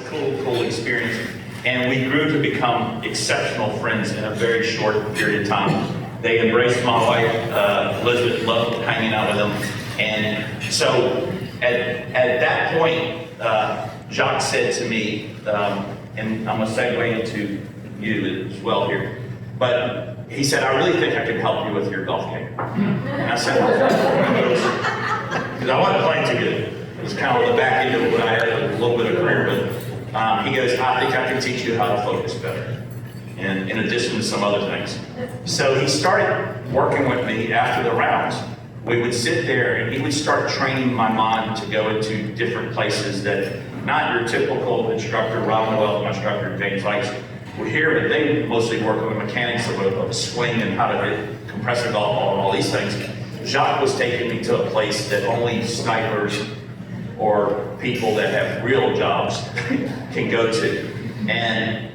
cool experience. And we grew to become exceptional friends in a very short period of time. They embraced my wife, Elizabeth, loved hanging out with them. And so at that point, Jacques said to me, and I'm going to segue into you as well here, but he said, I really think I can help you with your golf game. And I said, because I wasn't playing too good. It was kind of the back end of when I had a little bit of career, but he goes, I think I can teach you how to focus better, and in addition to some other things. So he started working with me after the rounds. We would sit there and he would start training my mind to go into different places that not your typical instructor, Ron Noel, my instructor, James Likes, would hear, but they mostly work on the mechanics of a swing and how to hit compressor golf ball and all these things. Jacques was taking me to a place that only snipers or people that have real jobs can go to. And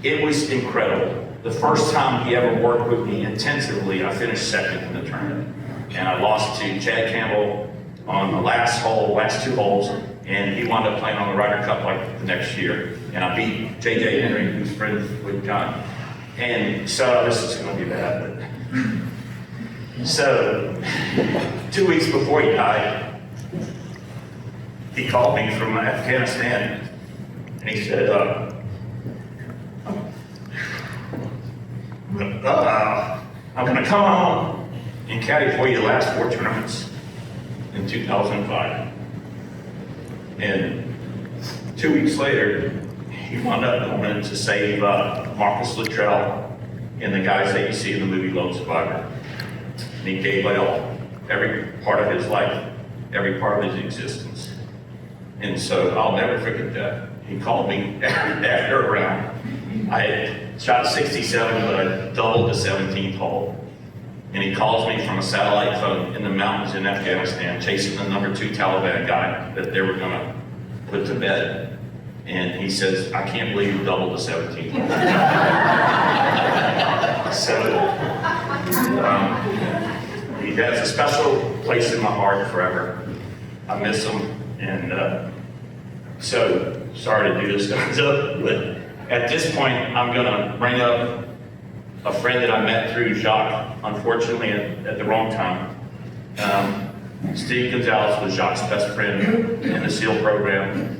it was incredible. The first time he ever worked with me intensively, I finished second in the tournament. And I lost to Chad Campbell on the last two holes, and he wound up playing on the Ryder Cup like the next year. And I beat J.J. Henry, who's friends with John. And so this is gonna be bad, but. So, 2 weeks before he died, he called me from Afghanistan, and he said, I'm gonna come home and caddy for you the last 4 tournaments in 2005. And 2 weeks later, he wound up going in to save Marcus Luttrell and the guys that you see in the movie Lone Survivor. And he gave it all, every part of his life, every part of his existence. And so I'll never forget that. He called me after a round. I had shot 67, but I doubled the 17th hole. And he calls me from a satellite phone in the mountains in Afghanistan, chasing the number 2 Taliban guy that they were gonna put to bed. And he says, I can't believe you doubled the 17th hole. So, he has a special place in my heart forever. I miss him, and so sorry to do this, guys, but at this point, I'm gonna bring up a friend that I met through Jacques, unfortunately at the wrong time. Steve Gonzalez was Jacques' best friend in the SEAL program,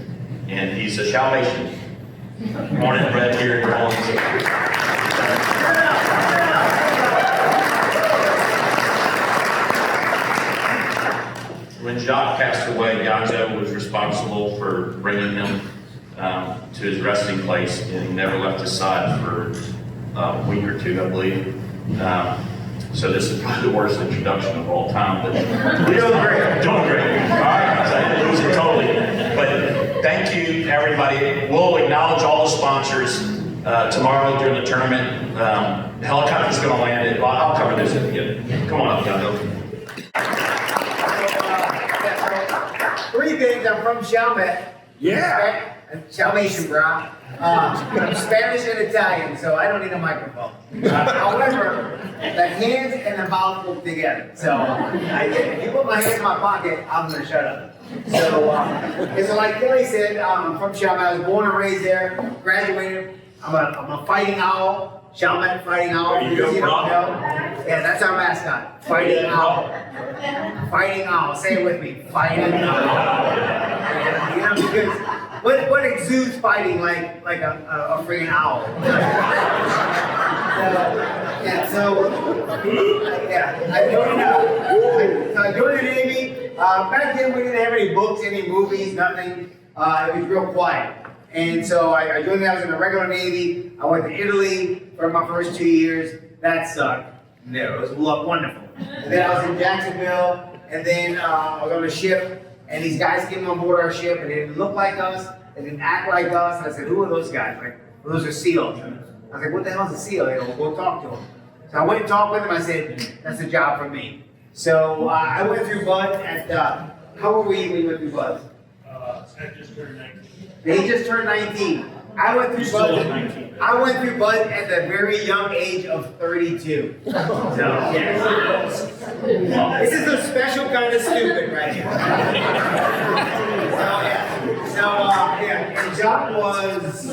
and he's a Salvation. Born and bred here in New Orleans. When Jacques passed away, Gonzo was responsible for bringing him to his resting place, and he never left his side for a week or 2, I believe. So this is probably the worst introduction of all time, but we're doing great. Doing great. All right, so I didn't lose it totally. But thank you, everybody. We'll acknowledge all the sponsors tomorrow during the tournament. The helicopter's going to land it. Well, I'll cover this at the end. Come on up, Gonzo. 3 things. I'm from Chalmette. Yeah. Salvation, bro. I'm Spanish and Italian, so I don't need a microphone. However, the hands and the mouth go together. So if you put my hand in my pocket, I'm gonna shut up. So, it's like Kelly said, I'm from Chalmette. I was born and raised there. Graduated. I'm a fighting owl. Chalmette Fighting Owl. There you go, bro. Yeah, that's our mascot. Fighting Owl. Fighting Owl. Say it with me. Fighting Owl. You know, because what exudes fighting like a freaking owl? I joined the Navy. Back then we didn't have any books, any movies, nothing. It was real quiet. And so I joined. I was in the regular Navy. I went to Italy for my first 2 years. That sucked. No, it was wonderful. And then I was in Jacksonville, and then I was on a ship, and these guys came on board our ship, and they didn't look like us, they didn't act like us. And I said, who are those guys? Like, well, those are SEALs. I was like, what the hell is a SEAL? They go, go talk to them. So I went and talked with them. I said, that's a job for me. So I went through Bud at, how old were you when you went through Bud? I just turned 19. He just turned 19. I went through Bud at the very young age of 32. So, yes. This is a special kind of stupid right here. So And John was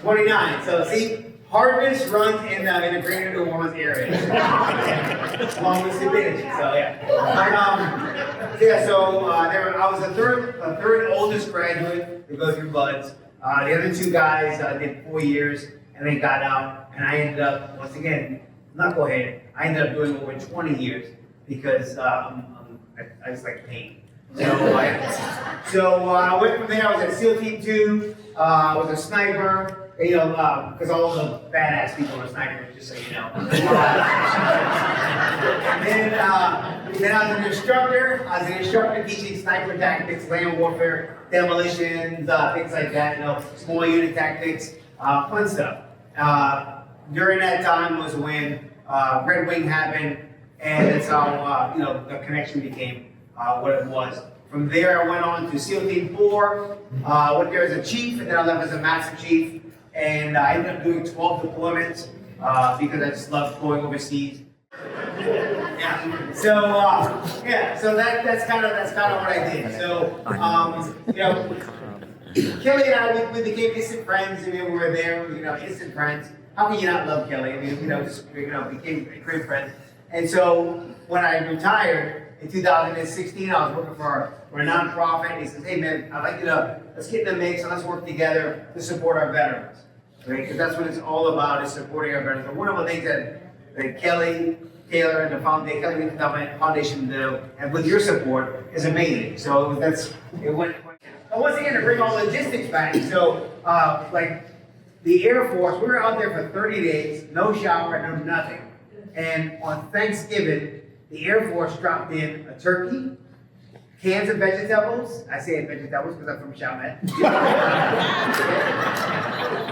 29. So see, Harvest runs in the greater New Orleans area. Along with Stupidity. So I was the third oldest graduate to go through Buds. The other two guys did 4 years and they got out, and I ended up, once again, knucklehead. I ended up doing over 20 years because I just like pain. So I went from there. I was at SEAL Team 2. I was a sniper. Because all the badass people are snipers, just so you know. Then I was an instructor. I was an instructor teaching sniper tactics, land warfare, demolitions, things like that. Small unit tactics, fun stuff. During that time was when Red Wing happened, and that's how the connection became what it was. From there, I went on to SEAL Team 4. Went there as a chief, and then I left as a master chief. And I ended up doing 12 deployments because I just loved going overseas. So that's kind of what I did. So Kelly and I we became instant friends. I mean, we were there, instant friends. How can you not love Kelly? I mean, became great friends. And so when I retired in 2016, I was working for a nonprofit. He says, "Hey man, I'd like you to let's get in the mix and let's work together to support our veterans." Right? Because that's what it's all about, is supporting our veterans. And one of the things that Kelly Taylor and the foundation do, and with your support, is amazing. So it went. And once again, to bring all logistics back. So like the Air Force, we were out there for 30 days, no shower, no nothing. And on Thanksgiving, the Air Force dropped in a turkey, cans of vegetables. I say vegetables because I'm from Chalmette.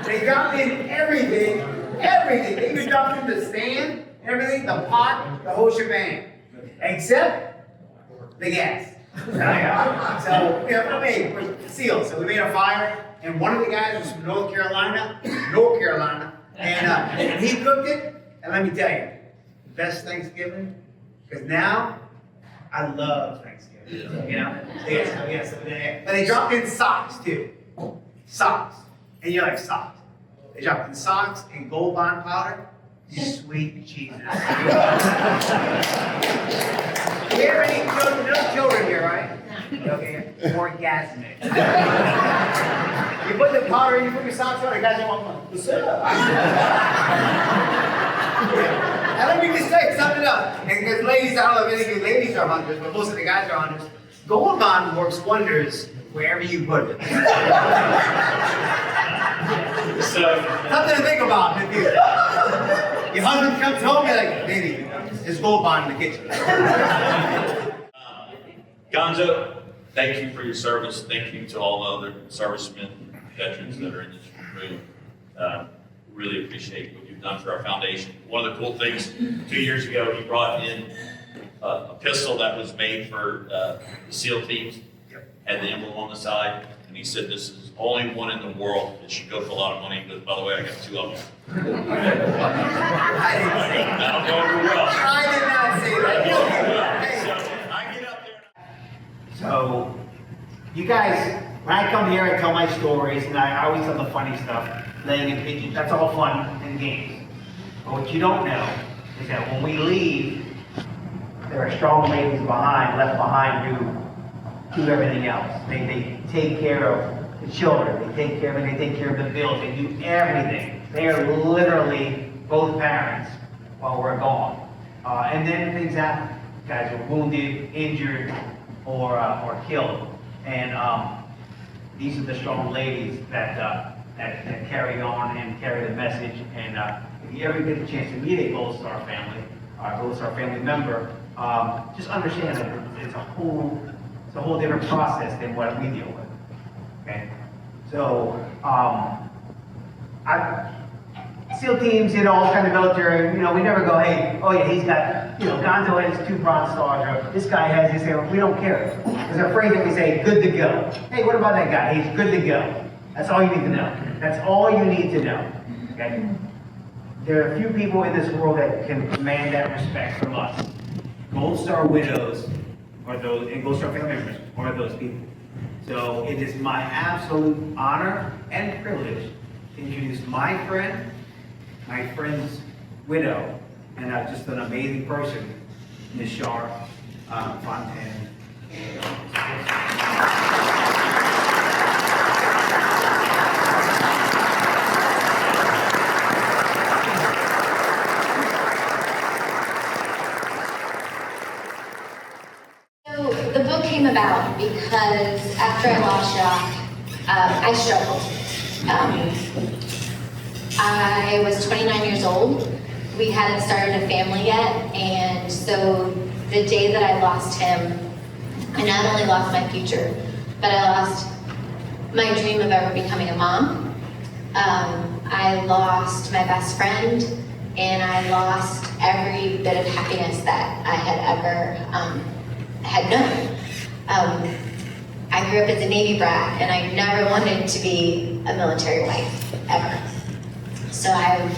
They dropped in everything. They even dropped in the stand, everything, the pot, the whole shebang, except the gas. So, we're SEALs. So we made a fire, and one of the guys was from North Carolina, and he cooked it. And let me tell you, best Thanksgiving, because now I love Thanksgiving. But they dropped in socks too. Socks. And you're like, socks. They dropped in socks and Gold Bond powder. Sweet Jesus. Do we have any children? No children here, right? Okay, orgasmic. You put the powder in, you put your socks on, the guys don't want one. And let me just say something else. And because ladies, I don't know if any of you ladies are hunters, but most of the guys are hunters. Gold Bond works wonders wherever you put it. So, something to think about in the future. Your husband comes home, you're like, baby, there's Gold Bond in the kitchen. Gonzo, thank you for your service. Thank you to all the other servicemen, veterans that are in this room. Really appreciate what you've done for our foundation. One of the cool things, 2 years ago, he brought in a pistol that was made for the SEAL teams, had the emblem on the side, and he said this is only one in the world. It should go for a lot of money, but by the way, I got 2 of them. That'll go over well. I did not say that. So I get up there. So, you guys, when I come here, I tell my stories, and I always tell the funny stuff. Laying in pigeons, that's all fun and games. But what you don't know is that when we leave, there are strong ladies left behind who do everything else. They take care of the children, they take care of the bills, they do everything. They are literally both parents while we're gone. And then things happen. Guys are wounded, injured, or killed. And these are the strong ladies that carry on and carry the message. And if you ever get the chance to meet a Gold Star family, or a Gold Star family member, just understand that it's a whole different process than what we deal with. Okay, so SEAL teams, all kind of military. We never go, hey, oh yeah, he's got, Gonzo has 2 Bronze Stars, or this guy has this. We don't care, because they're afraid that we say good to go. Hey, what about that guy? He's good to go. That's all you need to know. That's all you need to know. Okay? There are a few people in this world that can command that respect from us. Gold Star widows and Gold Star family members are those people. So it is my absolute honor and privilege to introduce my friend's widow, and just an amazing person, Ms. Shar Fontaine. So the book came about because after I lost Jacques, I struggled. I was 29 years old. We hadn't started a family yet, and so the day that I lost him, I not only lost my future, but I lost my dream of ever becoming a mom. I lost my best friend, and I lost every bit of happiness that I had ever had known. I grew up as a Navy brat, and I never wanted to be a military wife, ever. So I'm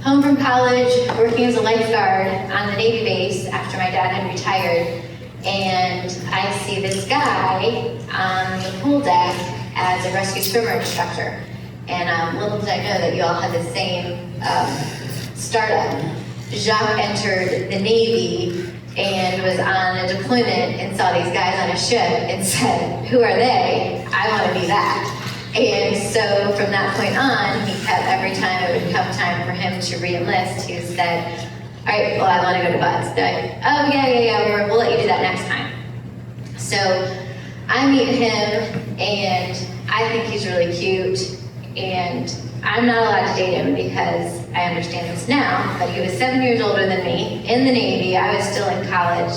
home from college, working as a lifeguard on the Navy base after my dad had retired, and I see this guy on the pool deck as a rescue swimmer instructor. And little did I know that you all had the same startup. Jacques entered the Navy and was on a deployment and saw these guys on a ship and said, "Who are they? I want to be that." And so from that point on, he kept, every time it would come time for him to re-enlist, he said, "All right, well, I want to go to BUD/S." They're like, "Oh, yeah, we'll let you do that next time." So I meet him, and I think he's really cute, and I'm not allowed to date him because I understand this now, but he was 7 years older than me, in the Navy. I was still in college,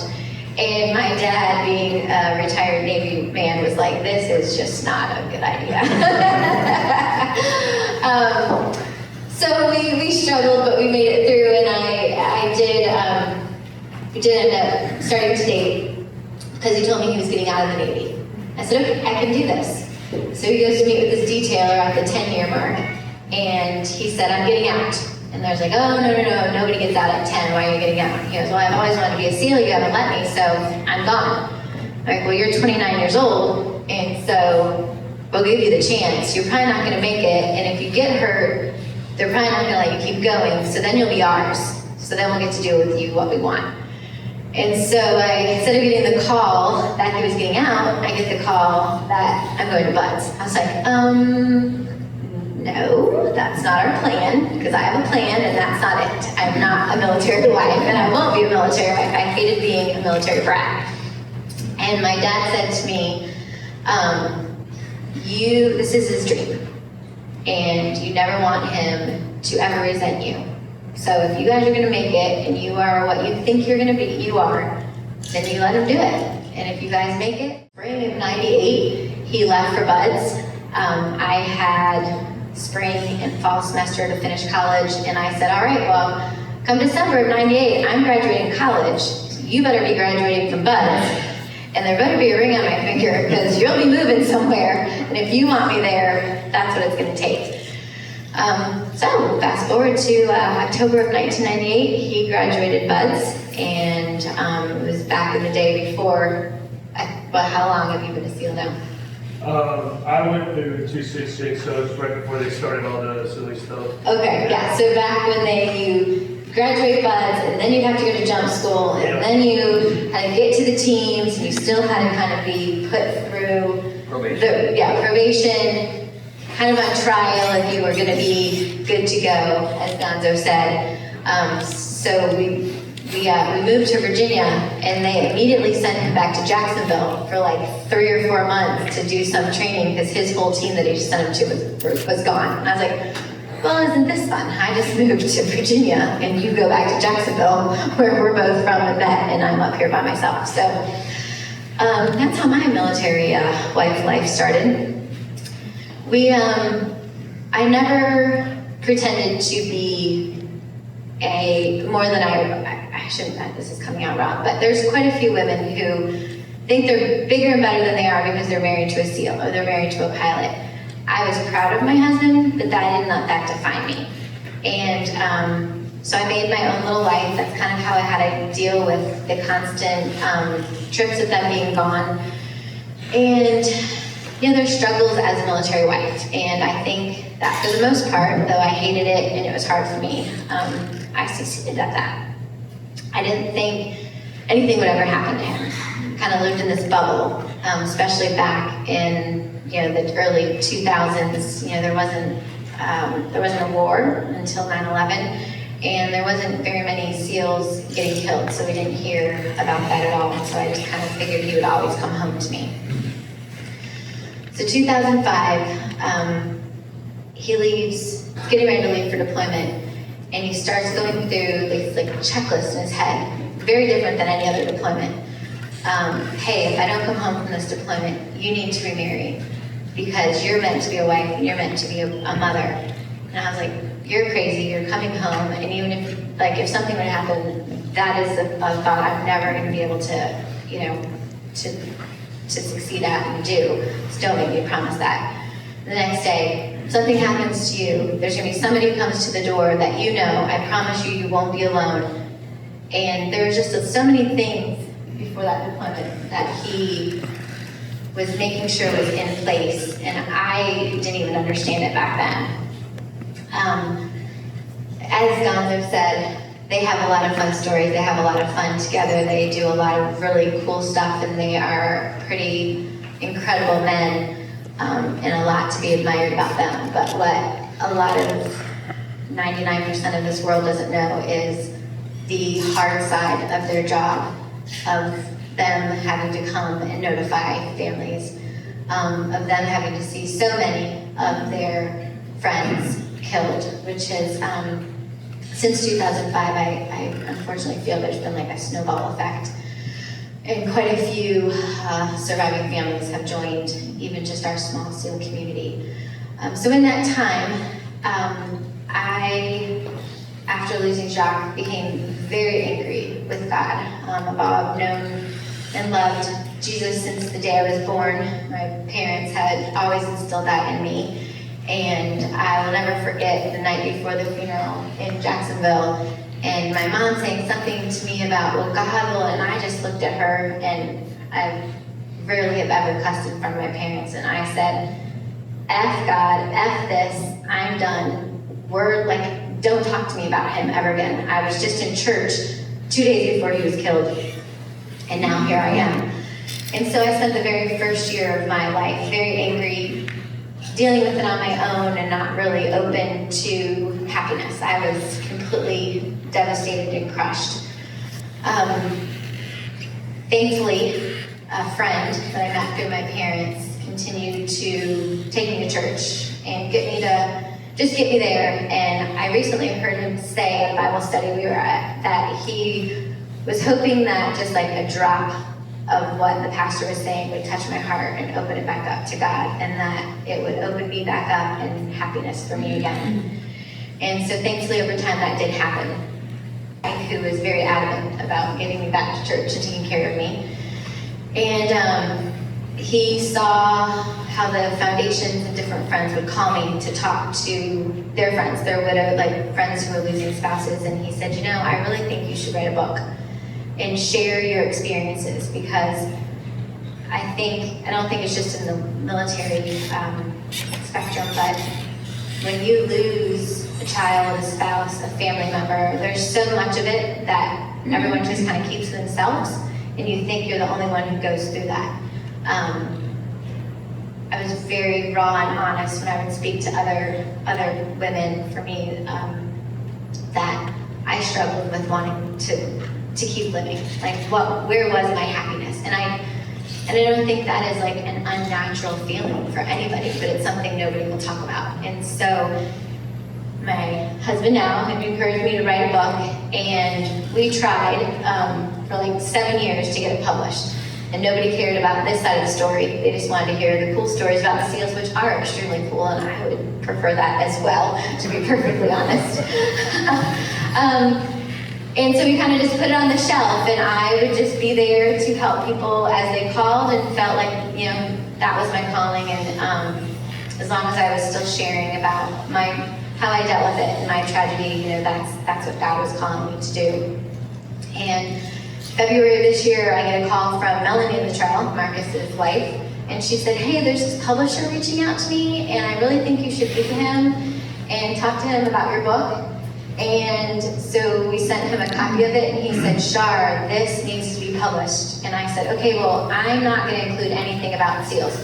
and my dad, being a retired Navy man, was like, "This is just not a good idea." So we struggled, but we made it through, and we did end up starting to date because he told me he was getting out of the Navy. I said, "Okay, I can do this." So he goes to meet with his detailer at the 10-year mark, and he said, "I'm getting out." And there's like, "Oh, no, nobody gets out at 10, why are you getting out?" He goes, "Well, I've always wanted to be a SEAL, you haven't let me, so I'm gone." I'm like, "Well, you're 29 years old, and so we'll give you the chance. You're probably not gonna make it, and if you get hurt, they're probably not gonna let you keep going, so then you'll be ours. So then we'll get to do with you what we want." And so instead of getting the call that he was getting out, I get the call that I'm going to BUD/S. I was like, no, that's not our plan, because I have a plan and that's not it. I'm not a military wife, and I won't be a military wife. I hated being a military brat. And my dad said to me, this is his dream, and you never want him to ever resent you. So if you guys are gonna make it, and you are what you think you're gonna be, you are, then you let him do it. And if you guys make it, spring of '98, he left for BUD/S. I had spring and fall semester to finish college, and I said, "All right, well, come December of '98, I'm graduating college. You better be graduating from BUD/S, and there better be a ring on my finger, because you'll be moving somewhere, and if you want me there, that's what it's gonna take." So fast forward to October of 1998, he graduated BUD/S, and it was back in the day before, well, how long have you been a SEAL now? I went through 266, so it's right before they started all the silly stuff. Okay, yeah, so back when you graduate BUD/S, and then you have to go to jump school, and then you had to get to the teams, and you still had to kind of be put through Probation. probation, kind of on trial if you were gonna be good to go, as Gonzo said. So we moved to Virginia, and they immediately sent him back to Jacksonville for like 3 or 4 months to do some training, because his whole team that he just sent him to was gone. And I was like, "Well, isn't this fun? I just moved to Virginia, and you go back to Jacksonville, where we're both from and met, and I'm up here by myself." So that's how my military wife life started. I never pretended to be more than I shouldn't, this is coming out wrong, but there's quite a few women who think they're bigger and better than they are because they're married to a SEAL or they're married to a pilot. I was proud of my husband, but I didn't let that define me. And so I made my own little life. That's kind of how I had to deal with the constant trips of them being gone. And there's struggles as a military wife, and I think that for the most part, though I hated it and it was hard for me, I succeeded at that. I didn't think anything would ever happen to him. Kind of lived in this bubble, especially back in the early 2000s. There wasn't a war until 9/11. And there wasn't very many SEALs getting killed, so we didn't hear about that at all. So I just kind of figured he would always come home to me. So 2005, he leaves, getting ready to leave for deployment, and he starts going through this checklist in his head, very different than any other deployment. Hey, if I don't come home from this deployment, you need to remarry because you're meant to be a wife and you're meant to be a mother. And I was like, you're crazy, you're coming home, and even if something would happen, that is a thought I'm never going to be able to, to succeed at and do. So don't make me promise that. The next day, something happens to you, there's going to be somebody who comes to the door that I promise you won't be alone. And there's just so many things before that deployment that he was making sure was in place, and I didn't even understand it back then. As Gonzo said, they have a lot of fun stories, they have a lot of fun together, they do a lot of really cool stuff, and they are pretty incredible men, and a lot to be admired about them. But what a lot of 99% of this world doesn't know is the hard side of their job, of them having to come and notify families, of them having to see so many of their friends killed, which is, since 2005, I unfortunately feel there's been a snowball effect. And quite a few surviving families have joined even just our small SEAL community. So in that time, I, after losing Jacques, became very angry with God. I've known and loved Jesus since the day I was born. My parents had always instilled that in me. And I will never forget the night before the funeral in Jacksonville, and my mom saying something to me about, well, God will, and I just looked at her, and I rarely have ever cussed in front of my parents, and I said, F God, F this, I'm done. Don't talk to me about him ever again. I was just in church 2 days before he was killed, and now here I am. And so I spent the very first year of my life very angry, dealing with it on my own and not really open to happiness. I was completely devastated and crushed. Thankfully, a friend that I met through my parents continued to take me to church and get me there. And I recently heard him say at a Bible study we were at that he was hoping that just a drop of what the pastor was saying would touch my heart and open it back up to God, and that it would open me back up and happiness for me again. And so thankfully over time that did happen. Who was very adamant about getting me back to church and taking care of me. And he saw how the foundations and different friends would call me to talk to their friends, their widow, friends who were losing spouses, and he said, I really think you should write a book and share your experiences, because I don't think it's just in the military spectrum, but when you lose a child, a spouse, a family member, there's so much of it that everyone just kind of keeps to themselves, and you think you're the only one who goes through that. I was very raw and honest when I would speak to other women. For me, that I struggled with wanting to keep living. Where was my happiness? And I don't think that is an unnatural feeling for anybody, but it's something nobody will talk about. And so my husband now had encouraged me to write a book, and we tried for 7 years to get it published. And nobody cared about this side of the story. They just wanted to hear the cool stories about the SEALs, which are extremely cool, and I would prefer that as well, to be perfectly honest. And so we kind of just put it on the shelf, and I would just be there to help people as they called, and felt that was my calling. And as long as I was still sharing about how I dealt with it and my tragedy, that's what God was calling me to do. And February of this year, I get a call from Melanie Luttrell, Marcus's wife, and she said, hey, there's this publisher reaching out to me, and I really think you should meet him and talk to him about your book. And so we sent him a copy of it, and he said, Shar, this needs to be published. And I said, okay, well, I'm not going to include anything about SEALs.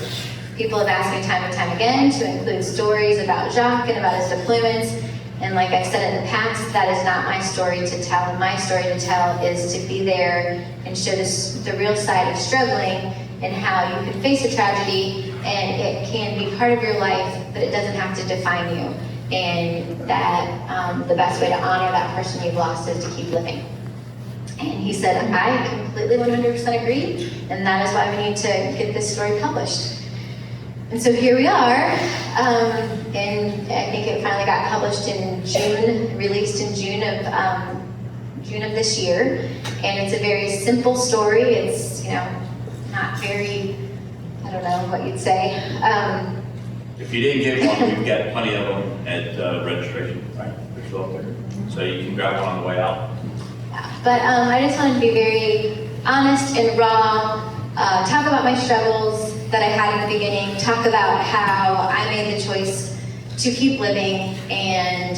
People have asked me time and time again to include stories about Jacques and about his deployments. And like I've said in the past, that is not my story to tell. My story to tell is to be there and show the real side of struggling and how you can face a tragedy and it can be part of your life, but it doesn't have to define you. And that the best way to honor that person you've lost is to keep living. And he said, I completely 100% agree, and that is why we need to get this story published. And so here we are, and I think it finally got published in June, released in June of this year. And it's a very simple story. It's, not very, I don't know what you'd say. If you didn't get one, we've got plenty of them at registration, right? They're still up there. So you can grab one on the way out. But I just wanted to be very honest and raw, talk about my struggles that I had in the beginning, talk about how I made the choice to keep living and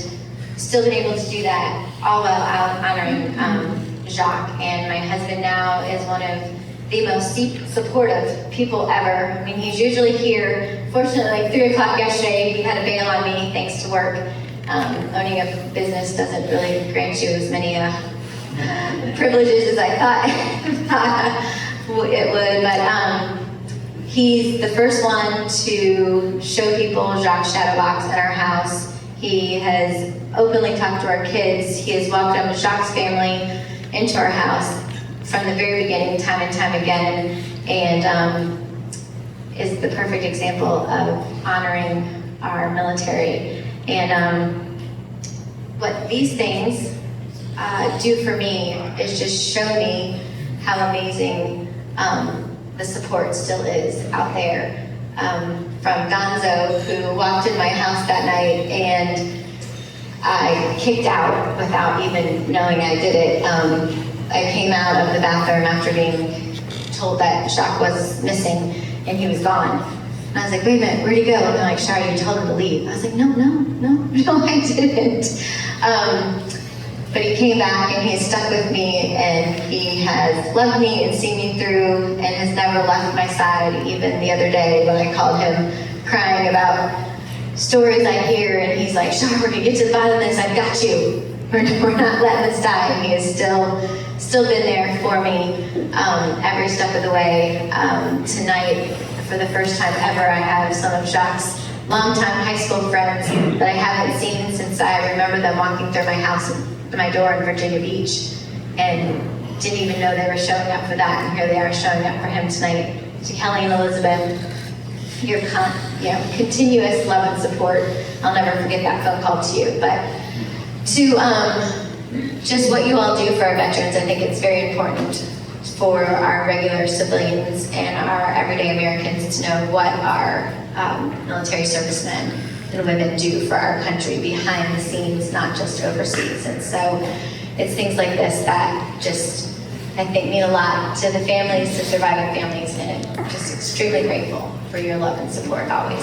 still been able to do that, all while honoring Jacques. And my husband now is one of the most supportive people ever. I mean, he's usually here. Fortunately, like 3 o'clock yesterday, he had to bail on me thanks to work. Owning a business doesn't really grant you as many privileges as I thought it would, but he's the first one to show people Jacques Shadowbox at our house. He has openly talked to our kids. He has welcomed Jacques' family into our house from the very beginning, time and time again, and is the perfect example of honoring our military. And what these things do for me is just show me how amazing the support still is out there. From Gonzo, who walked in my house that night and I kicked out without even knowing I did it. I came out of the bathroom after being told that Jacques was missing and he was gone. And I was like, wait a minute, where'd he go? And they're like, Shar, you told him to leave. I was like, no, I didn't. But he came back and he's stuck with me and he has loved me and seen me through and has never left my side, even the other day when I called him crying about stories I hear and he's like, Shar, we're gonna get to the bottom of this, I've got you. We're not letting this die. And he has still been there for me every step of the way. Tonight, for the first time ever, I have some of Jacques' longtime high school friends that I haven't seen since I remember them walking through my house, my door in Virginia Beach, and didn't even know they were showing up for that, and here they are showing up for him tonight. To Kelly and Elizabeth, your continuous love and support. I'll never forget that phone call to you. But to just what you all do for our veterans, I think it's very important for our regular civilians and our everyday Americans to know what our military servicemen and women do for our country behind the scenes, not just overseas. And so it's things like this that just, I think, mean a lot to the families, to surviving families, and I'm just extremely grateful for your love and support always.